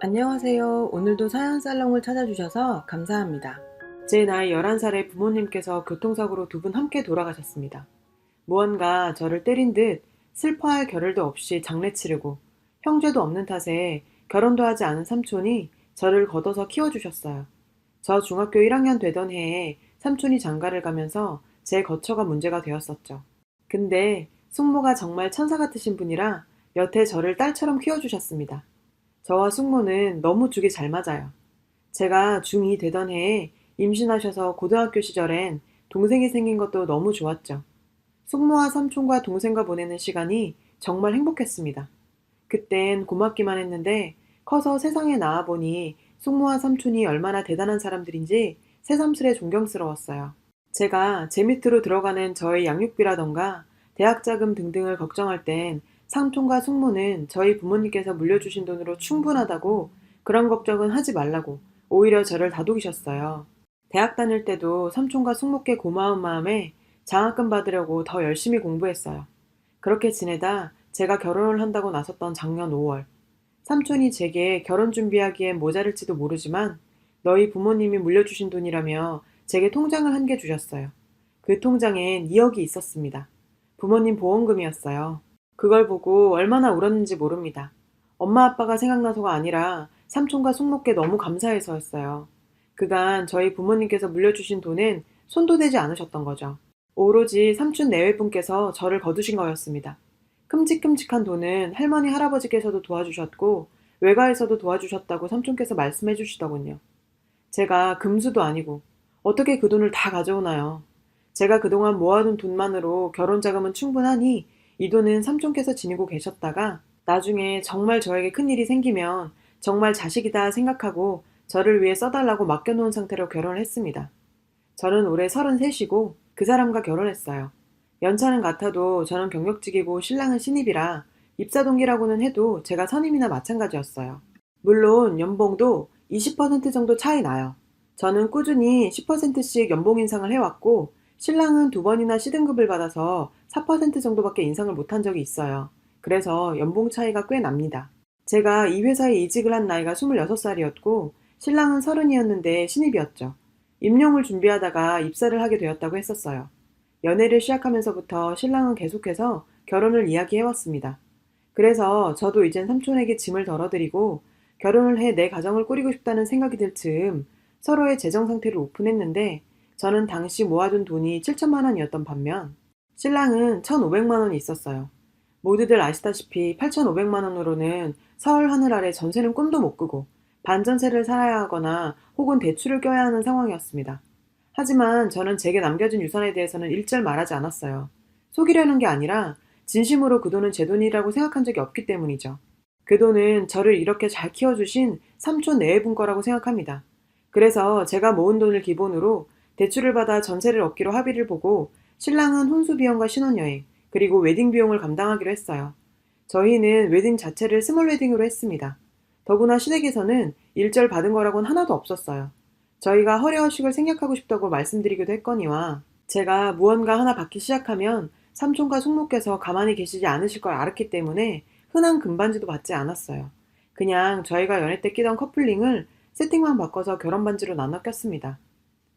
안녕하세요. 오늘도 사연 살롱을 찾아주셔서 감사합니다. 제 나이 11살에 부모님께서 교통사고로 두 분 함께 돌아가셨습니다. 무언가 저를 때린 듯 슬퍼할 겨를도 없이 장례 치르고 형제도 없는 탓에 결혼도 하지 않은 삼촌이 저를 걷어서 키워주셨어요. 저 중학교 1학년 되던 해에 삼촌이 장가를 가면서 제 거처가 문제가 되었었죠. 근데 숙모가 정말 천사 같으신 분이라 여태 저를 딸처럼 키워주셨습니다. 저와 숙모는 너무 죽이 잘 맞아요. 제가 중2 되던 해에 임신하셔서 고등학교 시절엔 동생이 생긴 것도 너무 좋았죠. 숙모와 삼촌과 동생과 보내는 시간이 정말 행복했습니다. 그땐 고맙기만 했는데 커서 세상에 나와보니 숙모와 삼촌이 얼마나 대단한 사람들인지 새삼스레 존경스러웠어요. 제가 제 밑으로 들어가는 저의 양육비라던가 대학 자금 등등을 걱정할 땐 삼촌과 숙모는 저희 부모님께서 물려주신 돈으로 충분하다고 그런 걱정은 하지 말라고 오히려 저를 다독이셨어요. 대학 다닐 때도 삼촌과 숙모께 고마운 마음에 장학금 받으려고 더 열심히 공부했어요. 그렇게 지내다 제가 결혼을 한다고 나섰던 작년 5월, 삼촌이 제게 결혼 준비하기엔 모자랄지도 모르지만 너희 부모님이 물려주신 돈이라며 제게 통장을 한 개 주셨어요. 그 통장엔 2억이 있었습니다. 부모님 보험금이었어요. 그걸 보고 얼마나 울었는지 모릅니다. 엄마 아빠가 생각나서가 아니라 삼촌과 숙모께 너무 감사해서였어요. 그간 저희 부모님께서 물려주신 돈은 손도 대지 않으셨던 거죠. 오로지 삼촌 내외분께서 저를 거두신 거였습니다. 큼직큼직한 돈은 할머니 할아버지께서도 도와주셨고 외가에서도 도와주셨다고 삼촌께서 말씀해 주시더군요. 제가 금수도 아니고 어떻게 그 돈을 다 가져오나요? 제가 그동안 모아둔 돈만으로 결혼 자금은 충분하니 이 돈은 삼촌께서 지니고 계셨다가 나중에 정말 저에게 큰일이 생기면 정말 자식이다 생각하고 저를 위해 써달라고 맡겨놓은 상태로 결혼을 했습니다. 저는 올해 33이고 그 사람과 결혼했어요. 연차는 같아도 저는 경력직이고 신랑은 신입이라 입사 동기라고는 해도 제가 선임이나 마찬가지였어요. 물론 연봉도 20% 정도 차이 나요. 저는 꾸준히 10%씩 연봉 인상을 해왔고 신랑은 두 번이나 C등급을 받아서 4% 정도밖에 인상을 못한 적이 있어요. 그래서 연봉 차이가 꽤 납니다. 제가 이 회사에 이직을 한 나이가 26살이었고 신랑은 30이었는데 신입이었죠. 임용을 준비하다가 입사를 하게 되었다고 했었어요. 연애를 시작하면서부터 신랑은 계속해서 결혼을 이야기해왔습니다. 그래서 저도 이젠 삼촌에게 짐을 덜어드리고 결혼을 해 내 가정을 꾸리고 싶다는 생각이 들 즈음 서로의 재정 상태를 오픈했는데 저는 당시 모아둔 돈이 7천만 원이었던 반면 신랑은 1,500만 원이 있었어요. 모두들 아시다시피 8,500만 원으로는 서울 하늘 아래 전세는 꿈도 못 꾸고 반전세를 살아야 하거나 혹은 대출을 껴야 하는 상황이었습니다. 하지만 저는 제게 남겨진 유산에 대해서는 일절 말하지 않았어요. 속이려는 게 아니라 진심으로 그 돈은 제 돈이라고 생각한 적이 없기 때문이죠. 그 돈은 저를 이렇게 잘 키워주신 삼촌 내외분 거라고 생각합니다. 그래서 제가 모은 돈을 기본으로 대출을 받아 전세를 얻기로 합의를 보고 신랑은 혼수 비용과 신혼여행, 그리고 웨딩 비용을 감당하기로 했어요. 저희는 웨딩 자체를 스몰 웨딩으로 했습니다. 더구나 시댁에서는 일절 받은 거라고는 하나도 없었어요. 저희가 허례허식을 생략하고 싶다고 말씀드리기도 했거니와 제가 무언가 하나 받기 시작하면 삼촌과 숙모께서 가만히 계시지 않으실 걸 알았기 때문에 흔한 금반지도 받지 않았어요. 그냥 저희가 연애 때 끼던 커플링을 세팅만 바꿔서 결혼 반지로 나눠 꼈습니다.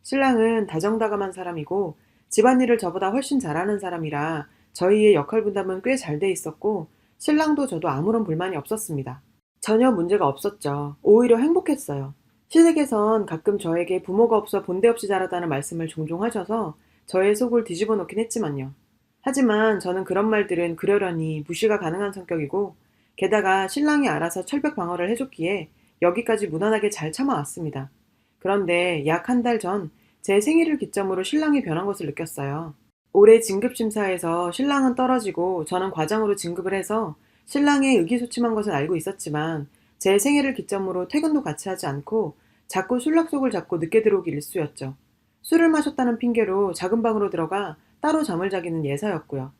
신랑은 다정다감한 사람이고 집안일을 저보다 훨씬 잘하는 사람이라 저희의 역할 분담은 꽤 잘 돼 있었고 신랑도 저도 아무런 불만이 없었습니다. 전혀 문제가 없었죠. 오히려 행복했어요. 시댁에선 가끔 저에게 부모가 없어 본데 없이 자라다는 말씀을 종종 하셔서 저의 속을 뒤집어 놓긴 했지만요. 하지만 저는 그런 말들은 그러려니 무시가 가능한 성격이고 게다가 신랑이 알아서 철벽 방어를 해줬기에 여기까지 무난하게 잘 참아왔습니다. 그런데 약 한 달 전 제 생일을 기점으로 신랑이 변한 것을 느꼈어요. 올해 진급심사에서 신랑은 떨어지고 저는 과장으로 진급을 해서 신랑의 의기소침한 것은 알고 있었지만 제 생일을 기점으로 퇴근도 같이 하지 않고 자꾸 술 약속을 잡고 늦게 들어오기 일쑤였죠. 술을 마셨다는 핑계로 작은 방으로 들어가 따로 잠을 자기는 예사였고요.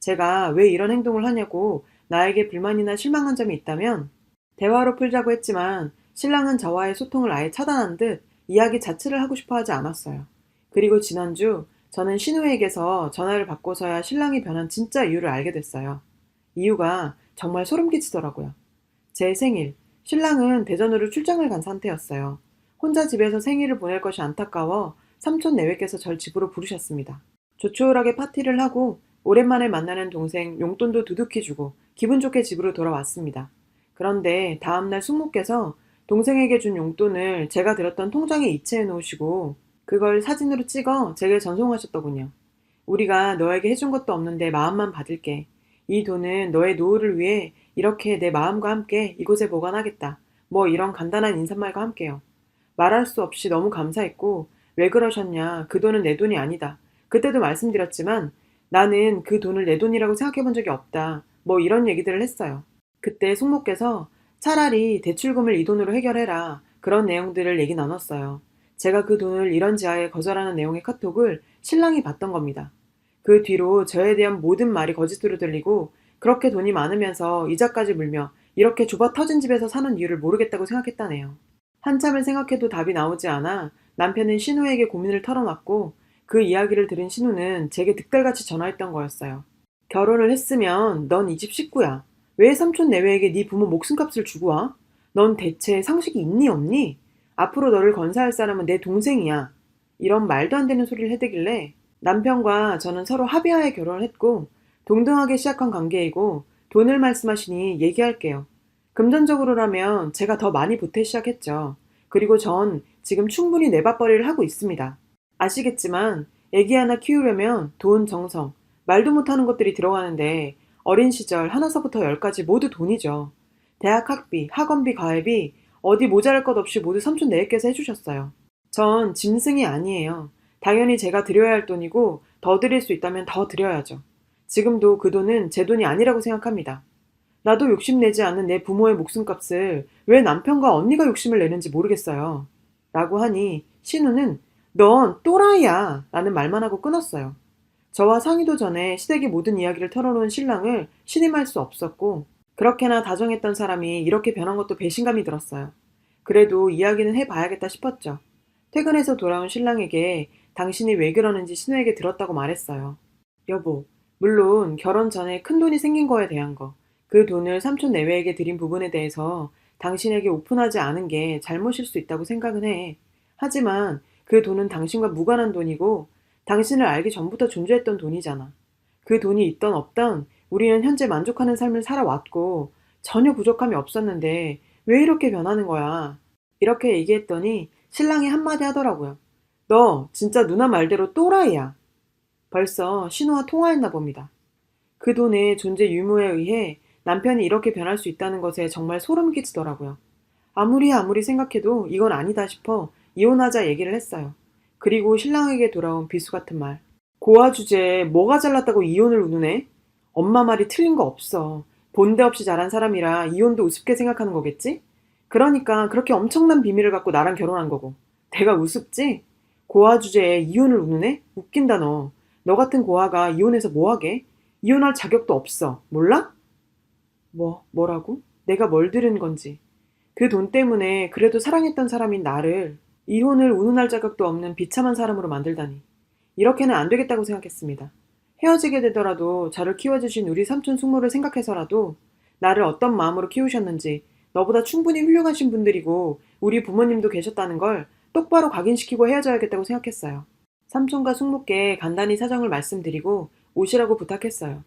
제가 왜 이런 행동을 하냐고 나에게 불만이나 실망한 점이 있다면 대화로 풀자고 했지만 신랑은 저와의 소통을 아예 차단한 듯 이야기 자체를 하고 싶어 하지 않았어요. 그리고 지난주 저는 신우에게서 전화를 받고서야 신랑이 변한 진짜 이유를 알게 됐어요. 이유가 정말 소름 끼치더라고요. 제 생일, 신랑은 대전으로 출장을 간 상태였어요. 혼자 집에서 생일을 보낼 것이 안타까워 삼촌 내외께서 절 집으로 부르셨습니다. 조촐하게 파티를 하고 오랜만에 만나는 동생 용돈도 두둑히 주고 기분 좋게 집으로 돌아왔습니다. 그런데 다음날 숙모께서 동생에게 준 용돈을 제가 들었던 통장에 이체해 놓으시고 그걸 사진으로 찍어 제게 전송하셨더군요. 우리가 너에게 해준 것도 없는데 마음만 받을게. 이 돈은 너의 노후를 위해 이렇게 내 마음과 함께 이곳에 보관하겠다. 뭐 이런 간단한 인사말과 함께요. 말할 수 없이 너무 감사했고 왜 그러셨냐. 그 돈은 내 돈이 아니다. 그때도 말씀드렸지만 나는 그 돈을 내 돈이라고 생각해 본 적이 없다. 뭐 이런 얘기들을 했어요. 그때 숙모께서 차라리 대출금을 이 돈으로 해결해라. 그런 내용들을 얘기 나눴어요. 제가 그 돈을 이런지하에 거절하는 내용의 카톡을 신랑이 봤던 겁니다. 그 뒤로 저에 대한 모든 말이 거짓으로 들리고 그렇게 돈이 많으면서 이자까지 물며 이렇게 좁아 터진 집에서 사는 이유를 모르겠다고 생각했다네요. 한참을 생각해도 답이 나오지 않아 남편은 신우에게 고민을 털어놨고 그 이야기를 들은 신우는 제게 득달같이 전화했던 거였어요. 결혼을 했으면 넌 이 집 식구야. 왜 삼촌 내외에게 네 부모 목숨값을 주고 와? 넌 대체 상식이 있니 없니? 앞으로 너를 건사할 사람은 내 동생이야. 이런 말도 안 되는 소리를 해대길래 남편과 저는 서로 합의하에 결혼을 했고 동등하게 시작한 관계이고 돈을 말씀하시니 얘기할게요. 금전적으로라면 제가 더 많이 보태 시작했죠. 그리고 전 지금 충분히 내 밥벌이를 하고 있습니다. 아시겠지만 애기 하나 키우려면 돈, 정성, 말도 못하는 것들이 들어가는데 어린 시절 하나서부터 열까지 모두 돈이죠. 대학 학비, 학원비, 과외비 어디 모자랄 것 없이 모두 삼촌 내외께서 해주셨어요. 전 짐승이 아니에요. 당연히 제가 드려야 할 돈이고 더 드릴 수 있다면 더 드려야죠. 지금도 그 돈은 제 돈이 아니라고 생각합니다. 나도 욕심내지 않는 내 부모의 목숨값을 왜 남편과 언니가 욕심을 내는지 모르겠어요. 라고 하니 신우는 넌 또라이야 라는 말만 하고 끊었어요. 저와 상의도 전에 시댁의 모든 이야기를 털어놓은 신랑을 신임할 수 없었고 그렇게나 다정했던 사람이 이렇게 변한 것도 배신감이 들었어요. 그래도 이야기는 해봐야겠다 싶었죠. 퇴근해서 돌아온 신랑에게 당신이 왜 그러는지 신우에게 들었다고 말했어요. 여보, 물론 결혼 전에 큰 돈이 생긴 거에 대한 거, 그 돈을 삼촌 내외에게 드린 부분에 대해서 당신에게 오픈하지 않은 게 잘못일 수 있다고 생각은 해. 하지만 그 돈은 당신과 무관한 돈이고 당신을 알기 전부터 존재했던 돈이잖아. 그 돈이 있던 없던 우리는 현재 만족하는 삶을 살아왔고 전혀 부족함이 없었는데 왜 이렇게 변하는 거야? 이렇게 얘기했더니 신랑이 한마디 하더라고요. 너 진짜 누나 말대로 또라이야. 벌써 신우와 통화했나 봅니다. 그 돈의 존재 유무에 의해 남편이 이렇게 변할 수 있다는 것에 정말 소름 끼치더라고요. 아무리 생각해도 이건 아니다 싶어 이혼하자 얘기를 했어요. 그리고 신랑에게 돌아온 비수 같은 말. 고아 주제에 뭐가 잘났다고 이혼을 운운해? 엄마 말이 틀린 거 없어. 본데 없이 자란 사람이라 이혼도 우습게 생각하는 거겠지? 그러니까 그렇게 엄청난 비밀을 갖고 나랑 결혼한 거고. 내가 우습지? 고아 주제에 이혼을 운운해? 웃긴다 너. 너 같은 고아가 이혼해서 뭐하게? 이혼할 자격도 없어. 몰라? 뭐라고? 내가 뭘 들은 건지. 그 돈 때문에 그래도 사랑했던 사람인 나를 이혼을 운운할 자격도 없는 비참한 사람으로 만들다니. 이렇게는 안 되겠다고 생각했습니다. 헤어지게 되더라도 저를 키워주신 우리 삼촌 숙모를 생각해서라도 나를 어떤 마음으로 키우셨는지 너보다 충분히 훌륭하신 분들이고 우리 부모님도 계셨다는 걸 똑바로 각인시키고 헤어져야겠다고 생각했어요. 삼촌과 숙모께 간단히 사정을 말씀드리고 오시라고 부탁했어요.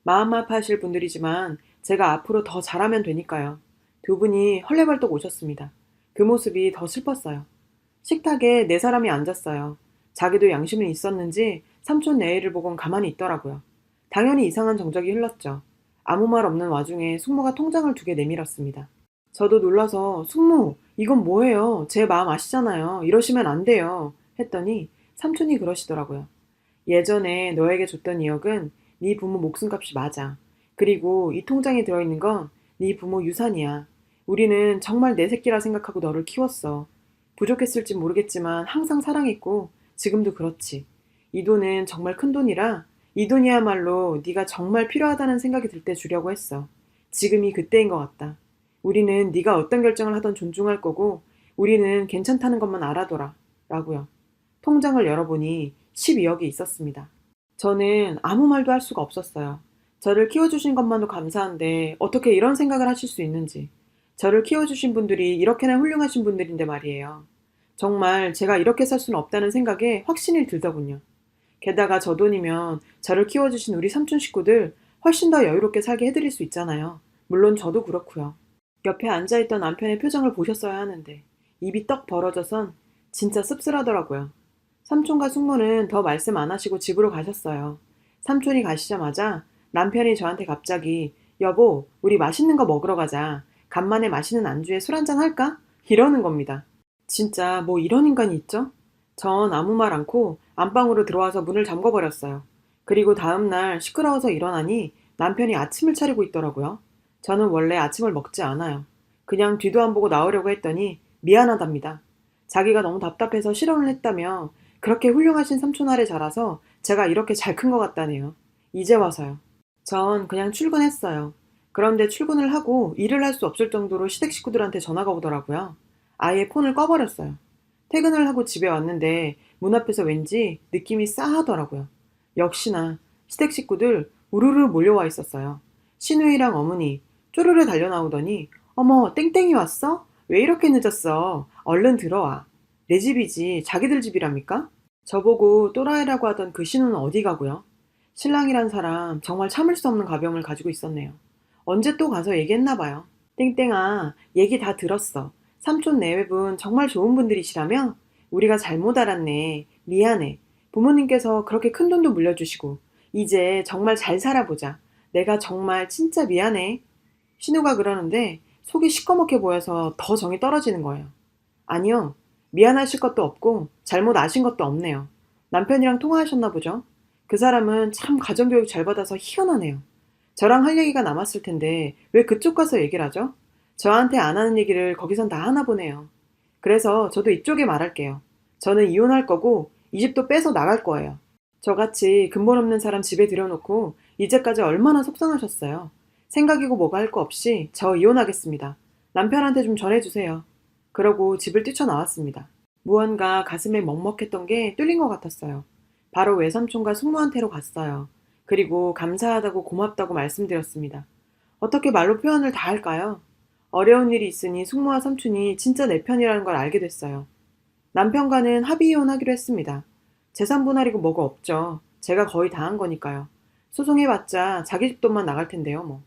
마음 아파하실 분들이지만 제가 앞으로 더 잘하면 되니까요. 두 분이 헐레벌떡 오셨습니다. 그 모습이 더 슬펐어요. 식탁에 네 사람이 앉았어요. 자기도 양심은 있었는지 삼촌 내외를 보곤 가만히 있더라고요. 당연히 이상한 정적이 흘렀죠. 아무 말 없는 와중에 숙모가 통장을 2개 내밀었습니다. 저도 놀라서 숙모 이건 뭐예요? 제 마음 아시잖아요. 이러시면 안 돼요. 했더니 삼촌이 그러시더라고요. 예전에 너에게 줬던 2억은 네 부모 목숨값이 맞아. 그리고 이 통장에 들어있는 건 네 부모 유산이야. 우리는 정말 내 새끼라 생각하고 너를 키웠어. 부족했을지 모르겠지만 항상 사랑했고 지금도 그렇지. 이 돈은 정말 큰 돈이라 이 돈이야말로 네가 정말 필요하다는 생각이 들 때 주려고 했어. 지금이 그때인 것 같다. 우리는 네가 어떤 결정을 하던 존중할 거고 우리는 괜찮다는 것만 알아둬라. 라고요. 통장을 열어보니 12억이 있었습니다. 저는 아무 말도 할 수가 없었어요. 저를 키워주신 것만도 감사한데 어떻게 이런 생각을 하실 수 있는지. 저를 키워주신 분들이 이렇게나 훌륭하신 분들인데 말이에요. 정말 제가 이렇게 살 수는 없다는 생각에 확신이 들더군요. 게다가 저 돈이면 저를 키워주신 우리 삼촌 식구들 훨씬 더 여유롭게 살게 해드릴 수 있잖아요. 물론 저도 그렇고요. 옆에 앉아있던 남편의 표정을 보셨어야 하는데 입이 떡 벌어져선 진짜 씁쓸하더라고요. 삼촌과 숙모는 더 말씀 안 하시고 집으로 가셨어요. 삼촌이 가시자마자 남편이 저한테 갑자기 여보, 우리 맛있는 거 먹으러 가자. 간만에 맛있는 안주에 술 한잔 할까? 이러는 겁니다. 진짜 뭐 이런 인간이 있죠? 전 아무 말 않고 안방으로 들어와서 문을 잠궈버렸어요. 그리고 다음날 시끄러워서 일어나니 남편이 아침을 차리고 있더라고요. 저는 원래 아침을 먹지 않아요. 그냥 뒤도 안 보고 나오려고 했더니 미안하답니다. 자기가 너무 답답해서 실언을 했다며 그렇게 훌륭하신 삼촌 아래 자라서 제가 이렇게 잘 큰 것 같다네요. 이제 와서요. 전 그냥 출근했어요. 그런데 출근을 하고 일을 할 수 없을 정도로 시댁 식구들한테 전화가 오더라고요. 아예 폰을 꺼버렸어요. 퇴근을 하고 집에 왔는데 문 앞에서 왠지 느낌이 싸하더라고요. 역시나 시댁 식구들 우르르 몰려와 있었어요. 시누이랑 어머니 쪼르르 달려나오더니 어머 땡땡이 왔어? 왜 이렇게 늦었어? 얼른 들어와. 내 집이지 자기들 집이랍니까? 저보고 또라이라고 하던 그 신우는 어디 가고요? 신랑이란 사람 정말 참을 수 없는 가병을 가지고 있었네요. 언제 또 가서 얘기했나 봐요. 땡땡아, 얘기 다 들었어. 삼촌 내외분 정말 좋은 분들이시라며? 우리가 잘못 알았네. 미안해. 부모님께서 그렇게 큰 돈도 물려주시고 이제 정말 잘 살아보자. 내가 정말 진짜 미안해. 신우가 그러는데 속이 시꺼멓게 보여서 더 정이 떨어지는 거예요. 아니요. 미안하실 것도 없고 잘못 아신 것도 없네요. 남편이랑 통화하셨나 보죠? 그 사람은 참 가정교육 잘 받아서 희한하네요. 저랑 할 얘기가 남았을 텐데 왜 그쪽 가서 얘기를 하죠? 저한테 안 하는 얘기를 거기선 다 하나 보네요. 그래서 저도 이쪽에 말할게요. 저는 이혼할 거고 이 집도 빼서 나갈 거예요. 저같이 근본 없는 사람 집에 들여놓고 이제까지 얼마나 속상하셨어요. 생각이고 뭐가 할 거 없이 저 이혼하겠습니다. 남편한테 좀 전해주세요. 그러고 집을 뛰쳐나왔습니다. 무언가 가슴에 먹먹했던 게 뚫린 것 같았어요. 바로 외삼촌과 숙모한테로 갔어요. 그리고 감사하다고 고맙다고 말씀드렸습니다. 어떻게 말로 표현을 다 할까요? 어려운 일이 있으니 숙모와 삼촌이 진짜 내 편이라는 걸 알게 됐어요. 남편과는 합의 이혼하기로 했습니다. 재산 분할이고 뭐가 없죠. 제가 거의 다 한 거니까요. 소송해봤자 자기 집 돈만 나갈 텐데요, 뭐.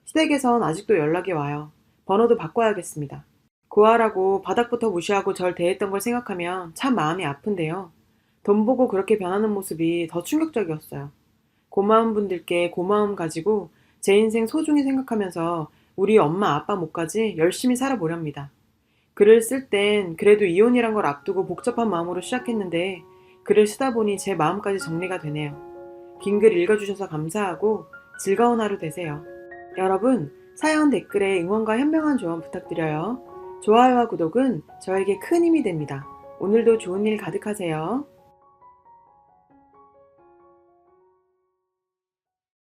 시댁에선 아직도 연락이 와요. 번호도 바꿔야겠습니다. 고아라고 바닥부터 무시하고 절 대했던 걸 생각하면 참 마음이 아픈데요. 돈 보고 그렇게 변하는 모습이 더 충격적이었어요. 고마운 분들께 고마움 가지고 제 인생 소중히 생각하면서 우리 엄마 아빠 몫까지 열심히 살아보렵니다. 글을 쓸 땐 그래도 이혼이란 걸 앞두고 복잡한 마음으로 시작했는데 글을 쓰다 보니 제 마음까지 정리가 되네요. 긴 글 읽어주셔서 감사하고 즐거운 하루 되세요. 여러분, 사연 댓글에 응원과 현명한 조언 부탁드려요. 좋아요와 구독은 저에게 큰 힘이 됩니다. 오늘도 좋은 일 가득하세요.